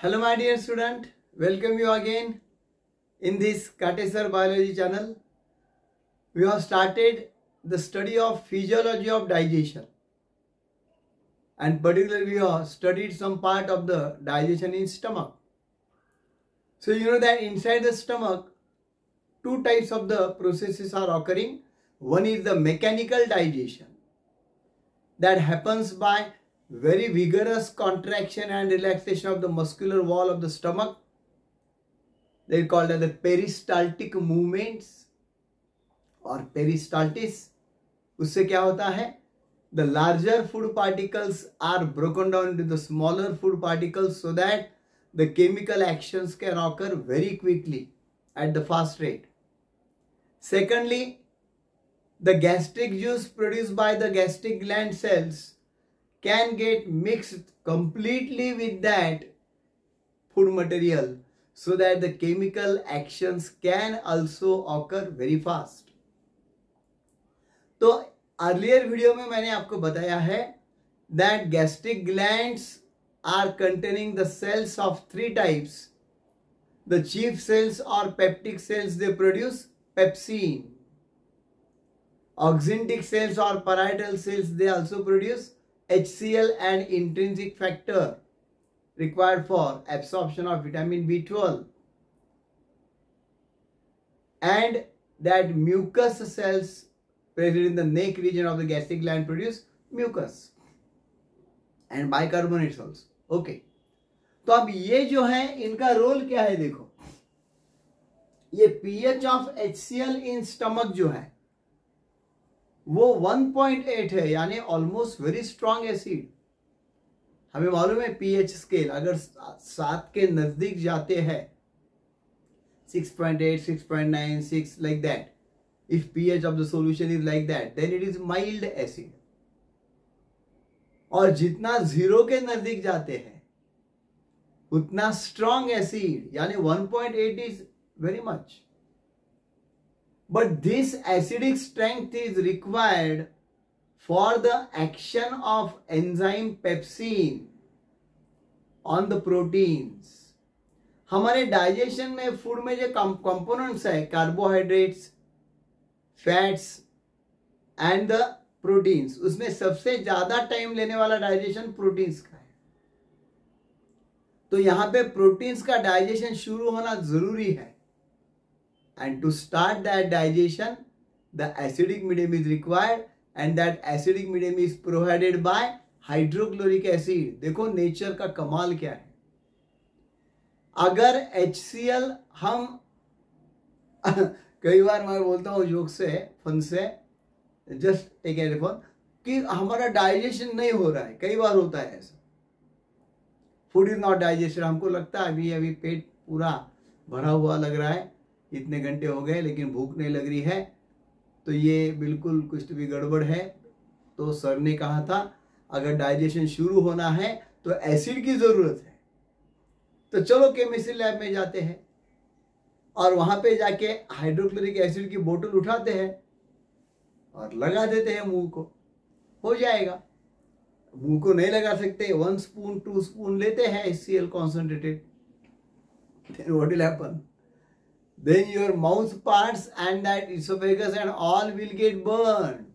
Hello my dear student, welcome you again in this Katesar Biology channel. We have started the study of physiology of digestion and particularly we have studied some part of the digestion in stomach. So you know that inside the stomach two types of the processes are occurring. One is the mechanical digestion that happens by very vigorous contraction and relaxation of the muscular wall of the stomach. They are called as the peristaltic movements or peristaltis. उससे क्या होता है? The larger food particles are broken down into the smaller food particles so that the chemical actions can occur very quickly at the fast rate. Secondly, the gastric juice produced by the gastric gland cells can get mixed completely with that food material so that the chemical actions can also occur very fast. तो earlier video में मैंने आपको बताया है that gastric glands are containing the cells of three types. The chief cells or peptic cells, they produce pepsin. Oxyntic cells or parietal cells, they also produce HCl and intrinsic factor required for absorption of vitamin B12. And that mucus cells present in the neck region of the gastric gland produce mucus and bicarbonates also. Okay. तो अब ये जो है इनका role क्या है देखो, ये pH of HCl in stomach जो है वो 1.8 है, यानी ऑलमोस्ट वेरी स्ट्रॉन्ग एसिड. हमें मालूम है pH स्केल अगर 7 के नजदीक जाते हैं 6.8, 6.9, 6 like that. If pH of the solution is like that, then it is mild acid. और जितना 0 के नजदीक जाते हैं उतना स्ट्रॉन्ग एसिड, यानी 1.8 is very much. But this acidic strength is required for the action of enzyme pepsin on the proteins. हमारे digestion में फूड में जो कंपोनेंट्स है carbohydrates, fats and the proteins, उसमें सबसे ज्यादा टाइम लेने वाला डाइजेशन प्रोटीन्स का है. तो यहां पे प्रोटीन्स का डाइजेशन शुरू होना जरूरी है. And to start that digestion, the acidic medium is required and that acidic medium is provided by hydrochloric acid. देखो नेचर का कमाल क्या है. अगर HCl हम कई बार मैं बोलता हूँ जोक से, फन से, जस्ट टेक ए फोन कि हमारा डाइजेशन नहीं हो रहा है. कई बार होता है ऐसा, फूड इज नॉट डाइजेस्टेड. हमको लगता है अभी पेट पूरा भरा हुआ लग रहा है, इतने घंटे हो गए लेकिन भूख नहीं लग रही है, तो ये बिल्कुल कुछ तो भी गड़बड़ है. तो सर ने कहा था अगर डाइजेशन शुरू होना है तो एसिड की जरूरत है. तो चलो केमिस्ट्री लैब में जाते हैं और वहां पे जाके हाइड्रोक्लोरिक एसिड की बोतल उठाते हैं और लगा देते हैं मुंह को, हो जाएगा. मुंह को नहीं लगा सकते, 1 स्पून 2 स्पून लेते हैं HCl concentrated. Then what will happen? Then your mouth parts and that esophagus and all will get burned.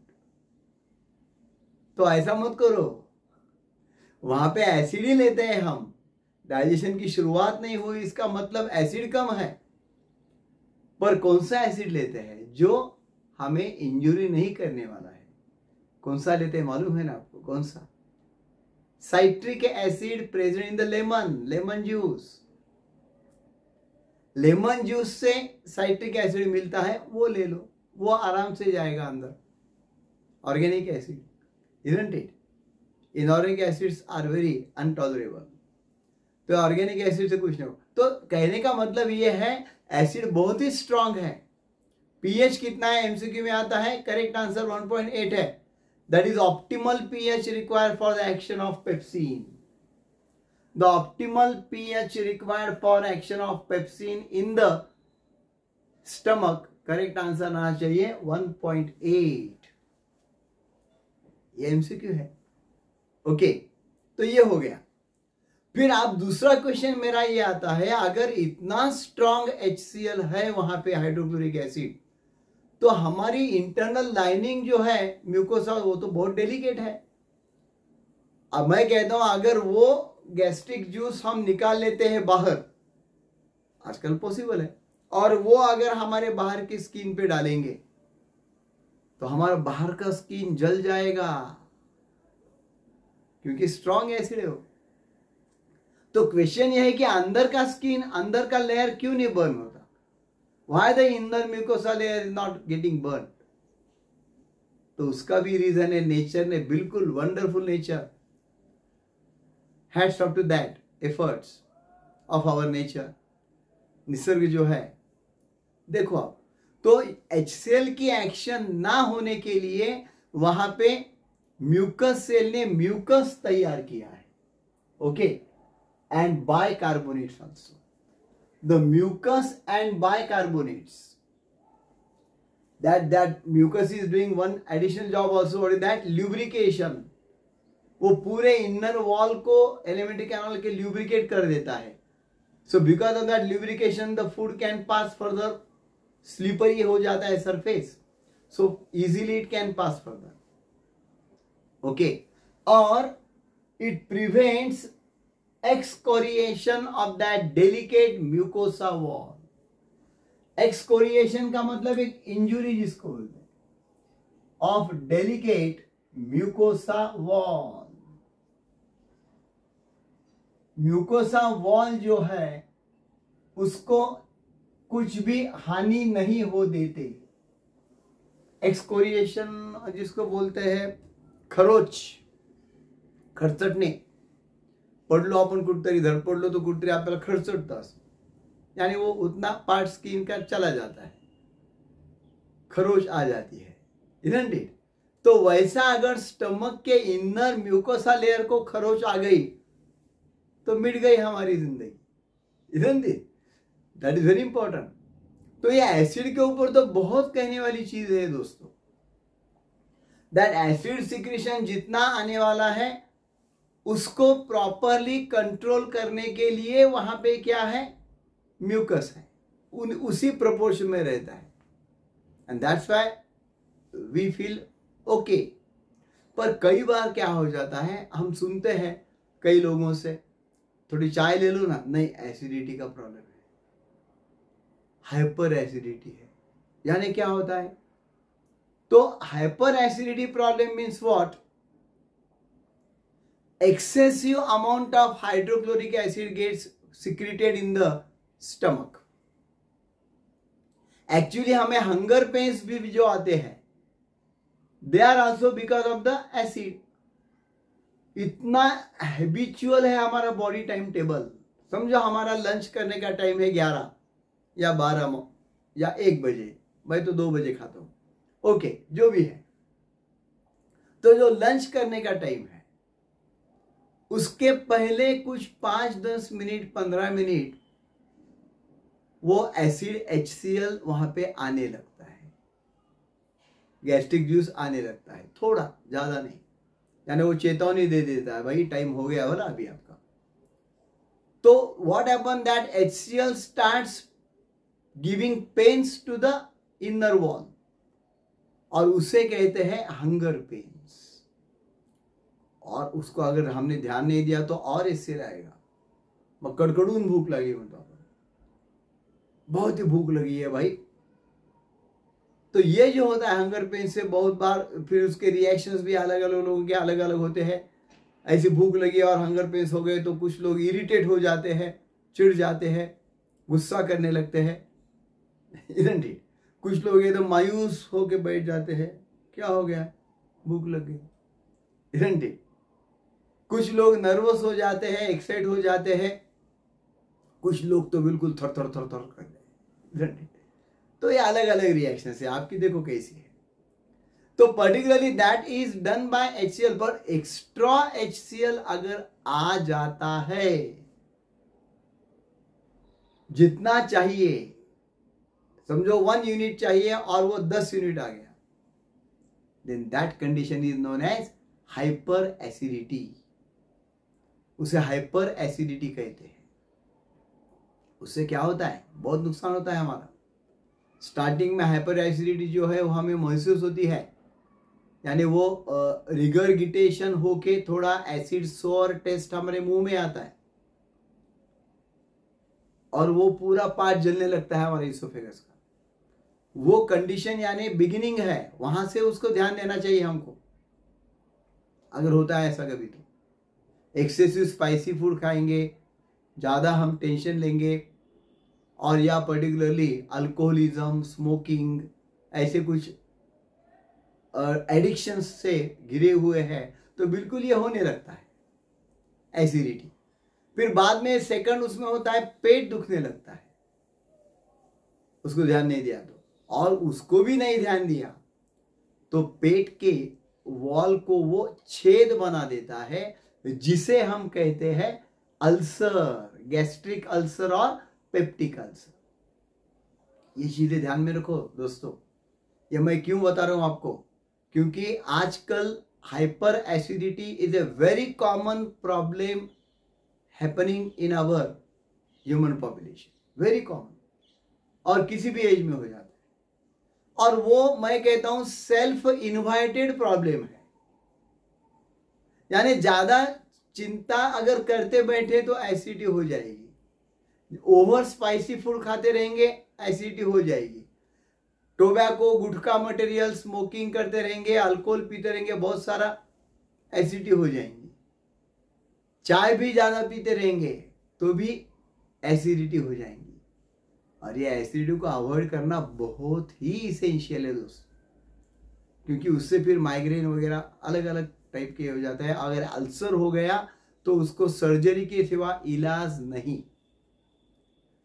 तो ऐसा मत करो. वहां पे एसिड ही लेते हैं हम, डाइजेशन की शुरुआत नहीं हुई इसका मतलब एसिड कम है. पर कौन सा एसिड लेते हैं जो हमें इंजुरी नहीं करने वाला है? कौन सा लेते हैं मालूम है ना आपको? कौन सा? Citric acid present in the lemon juice. Lemon juice से साइट्रिक एसिड मिलता है, वो ले लो, वो आराम से जाएगा अंदर. Organic acid, isn't it? Inorganic acids are very untolerable. तो ऑर्गेनिक एसिड से कुछ नहीं हो. तो कहने का मतलब ये है एसिड बहुत ही स्ट्रांग है. पीएच कितना है एमसीक्यू में आता है, करेक्ट आंसर 1.8 है. That is optimal pH required for the action of pepsin. The optimal pH required for action of pepsin in the stomach, correct answer आना चाहिए 1.8. ये MCQ है. ओके, तो ये हो गया. फिर आप दूसरा क्वेश्चन मेरा ये आता है, अगर इतना स्ट्रॉन्ग HCl है वहां पे हाइड्रोक्लोरिक एसिड, तो हमारी इंटरनल लाइनिंग जो है म्यूकोसा वो तो बहुत डेलिकेट है। अब मैं कहता हूं अगर वो गैस्ट्रिक जूस हम निकाल लेते हैं बाहर, आजकल पॉसिबल है, और वो अगर हमारे बाहर की स्किन पे डालेंगे तो हमारा बाहर का स्किन जल जाएगा, क्योंकि स्ट्रॉन्ग एसिड है वो। तो क्वेश्चन ये है कि अंदर का स्किन, अंदर का लेयर क्यों नहीं बर्न होता? Why the inner mucosa layer is not getting burned? तो उसका भी रीजन है, नेचर ने, बिल्कुल wonderful nature, hats off to that efforts of our nature, निसर्ग जो है। देखो आप, तो HCl की एक्शन ना होने के लिए वहां पे म्यूकस सेल ने म्यूकस तैयार किया है, okay, and bicarbonates also. The mucus and bicarbonates, that mucus is doing one additional job also, what is that? Lubrication. वो पूरे इनर वॉल को एलिमेंट्री कैनाल के ल्यूब्रिकेट कर देता है। So because of that lubrication the food can pass further, slippery हो जाता है surface, so easily it can pass further, okay. और it prevents excoriation of that delicate mucosa wall. excoriation का मतलब एक इंजुरी जिसको बोलते हैं, of delicate mucosa wall. mucosa wall जो है उसको कुछ भी हानि नहीं हो देते। excoriation जिसको बोलते हैं खरोच, खरचटणे, पडलो आपण कुठतरी, धड पडलो तो कुठतरी आपल्याला खरचटतं असं, यानी वो उतना पार्ट स्किन का चला जाता है, खरोच आ जाती है, isn't it? तो वैसा अगर स्टमक के इनर म्यूकोसा लेयर को खरोच आ गई तो मिट गई हमारी जिंदगी, isn't it? That is very important. तो ये एसिड के ऊपर तो बहुत कहने वाली चीज है दोस्तों। दैट एसिड सिक्रीशन जितना आने वाला है उसको प्रॉपरली कंट्रोल करने के लिए वहां पे क्या है? म्यूकस है, उसी प्रोपोर्शन में रहता है, and that's why we feel okay. पर कई बार क्या हो जाता है, हम सुनते हैं कई लोगों से, थोड़ी चाय ले लो ना, नहीं एसिडिटी का प्रॉब्लम है, हाइपर एसिडिटी है। यानी क्या होता है? तो hyper acidity problem means what? excessive amount of hydrochloric acid gets secreted in the stomach. Actually हमें हंगर पेन्स भी जो आते हैं, they are also because of the acid. इतना हैबिचुअल है हमारा बॉडी टाइम टेबल। समझो हमारा लंच करने का टाइम है 11 या 12 या 1 बजे, मैं तो 2 बजे खाता हूं, ओके, जो भी है। तो जो लंच करने का टाइम है उसके पहले कुछ 5-10 मिनट 15 मिनट वो एसिड HCl वहां पे आने लगता है, गैस्ट्रिक जूस आने लगता है, थोड़ा ज्यादा नहीं, यानी वो चेतावनी दे देता है, भाई टाइम हो गया वाला अभी आपका। तो what happen, that HCl starts giving pains to the inner wall, और उसे कहते हैं हंगर पेन्स। और उसको अगर हमने ध्यान नहीं दिया तो और इससे आएगा, मग कडकडून भूख लगी, मतलब बहुत ही भूख लगी है भाई। तो ये जो होता है हंगर पेन से बहुत बार, फिर उसके रिएक्शंस भी अलग अलग लोगों के अलग अलग होते हैं। ऐसी भूख लगी और हंगर पेन्स हो गए तो कुछ लोग इरिटेट हो जाते हैं, चिढ़ जाते हैं, गुस्सा करने लगते हैं, isn't it? कुछ लोग एकदम मायूस होके बैठ जाते हैं, क्या हो गया, भूख लग गई, isn't it? कुछ लोग नर्वस हो जाते हैं, एक्साइट हो जाते हैं, कुछ लोग तो बिल्कुल थर थर थर थर कर रहे हैं। तो ये अलग अलग रिएक्शन है, आपकी देखो कैसी है। तो particularly that is done by HCl, पर एक्स्ट्रा HCl अगर आ जाता है जितना चाहिए, समझो 1 यूनिट चाहिए और वो 10 यूनिट आ गया, then that condition is known as hyper acidity. उसे हाइपर एसिडिटी कहते हैं। उससे क्या होता है, बहुत नुकसान होता है हमारा। स्टार्टिंग में हाइपर एसिडिटी जो है वो हमें महसूस होती है, यानी वो रिगरगिटेशन होके थोड़ा एसिड सोर टेस्ट हमारे मुंह में आता है और वो पूरा पार्ट जलने लगता है हमारे इसोफेगस का। वो कंडीशन यानी बिगिनिंग है, वहां से उसको ध्यान देना चाहिए हमको। अगर होता है ऐसा कभी तो एक्सेसिव स्पाइसी फूड खाएंगे, ज़्यादा हम टेंशन लेंगे, और या पर्टिकुलरली अल्कोहलिज्म, स्मोकिंग, ऐसे कुछ एडिक्शंस से घिरे हुए हैं, तो बिल्कुल ये होने लगता है एसिडिटी। फिर बाद में सेकंड उसमें होता है पेट दुखने लगता है, उसको ध्यान नहीं दिया तो, और उसको भी नहीं ध्यान दिया तो पेट के वॉल को वो छेद बना देता है, जिसे हम कहते हैं अल्सर, गैस्ट्रिक अल्सर और पेप्टिक अल्सर। ये चीजें ध्यान में रखो दोस्तों। ये मैं क्यों बता रहा हूं आपको, क्योंकि आजकल hyper acidity is a very common problem happening in our human population, very common, और किसी भी एज में हो जाता है। और वो मैं कहता हूं सेल्फ इन्वाइटेड प्रॉब्लम है, यानी ज्यादा चिंता अगर करते बैठे तो एसिडिटी हो जाएगी। ओवर स्पाइसी फूड खाते रहेंगे एसिडिटी हो जाएगी। टोबैको, गुटखा मटेरियल, स्मोकिंग करते रहेंगे, अल्कोहल पीते रहेंगे, बहुत सारा एसिडिटी हो जाएंगी। चाय भी ज्यादा पीते रहेंगे तो भी एसिडिटी हो जाएंगी। और ये एसिडिटी को अवॉइड करना बहुत ही इसेंशियल है दोस्त, क्योंकि उससे फिर माइग्रेन वगैरह अलग अलग टाइप के हो जाता है। अगर अल्सर हो गया तो उसको सर्जरी के सिवा इलाज नहीं।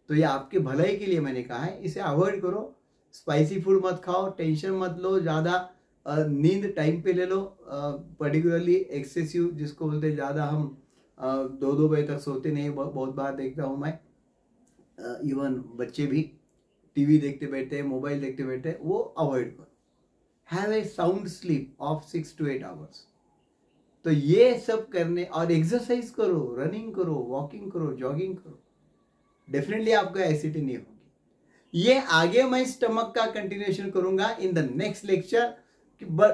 तो ये आपके भलाई के लिए मैंने कहा है, इसे अवॉइड करो। स्पाइसी फूड मत खाओ, टेंशन मत लो, ज़्यादा नींद टाइम पे ले लो, पर्टिकुलरली एक्सेसिव जिसको बोलते हैं, ज़्यादा हम 2-2 बजे तक सोते नहीं। बहुत बार देखता हूँ मैं, इवन बच्चे भी टीवी देखते बैठते हैं, मोबाइल देखते बैठते हैं, वो अवॉइड करो। Have a sound sleep of 6 to 8 hours। तो ये सब करने, और एक्सरसाइज करो, रनिंग करो, वॉकिंग करो, जॉगिंग करो, डेफिनेटली आपका एसिडिटी नहीं होगी। ये आगे मैं स्टमक का कंटिन्यूएशन करूंगा इन द नेक्स्ट लेक्चर।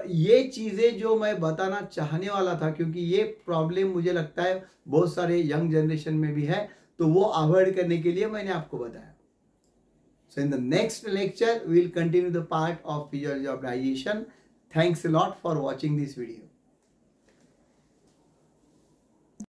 ये चीजें जो मैं बताना चाहने वाला था, क्योंकि ये प्रॉब्लम मुझे लगता है बहुत सारे यंग जनरेशन में भी है, तो वो अवॉइड करने के लिए मैंने आपको बताया। So in the next lecture, we will continue the part of physiology of digestion. Thanks a lot for watching this video.